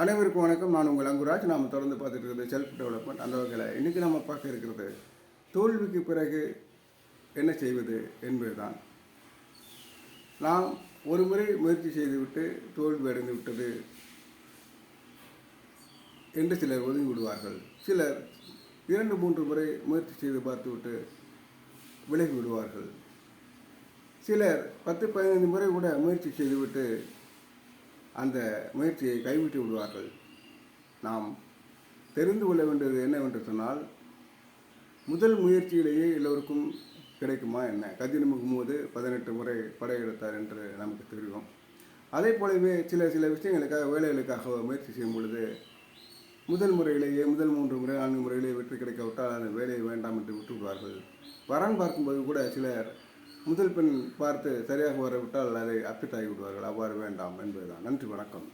அனைவருக்கும் வணக்கம். நான் உங்கள் அங்குராஜ். நாம் தொடர்ந்து பார்த்துட்டு இருக்கிறது செல்ஃப் டெவலப்மெண்ட். அந்த வகையில் இன்றைக்கி நம்ம பார்க்க இருக்கிறது தோல்விக்கு பிறகு என்ன செய்வது என்பதுதான். நாம் ஒரு முறை முயற்சி செய்துவிட்டு தோல்வி அடைந்து விட்டது என்று சிலர் ஒதுங்கி விடுவார்கள். சிலர் 2-3 முறை முயற்சி செய்து பார்த்துவிட்டு விலகி விடுவார்கள். சிலர் 10-15 முறை கூட முயற்சி செய்துவிட்டு அந்த முயற்சியை கைவிட்டு விடுவார்கள். நாம் தெரிந்து கொள்ள வேண்டியது என்னவென்று சொன்னால், முதல் முயற்சியிலேயே எல்லோருக்கும் கிடைக்குமா என்ன? கதிர் முகமது 18 முறை படையெடுத்தார் என்று நமக்கு தெரியும். அதே போலவே சில விஷயங்களுக்காக, வேலைகளுக்காக முயற்சி செய்யும் பொழுது முதல் முறையிலேயே, முதல் 3 முறை 4 முறையிலேயே வெற்றி கிடைக்காவிட்டால் அந்த வேலையை வேண்டாம் என்று விட்டு விடுவார்கள். வரன் பார்க்கும்போது கூட சிலர் முதல் பெண் பார்த்து சரியாக வரவிட்டால் அதை அப்செட் ஆகி விடுவார்கள். அவ்வாறு வேண்டாம் என்பதுதான். நன்றி, வணக்கம்.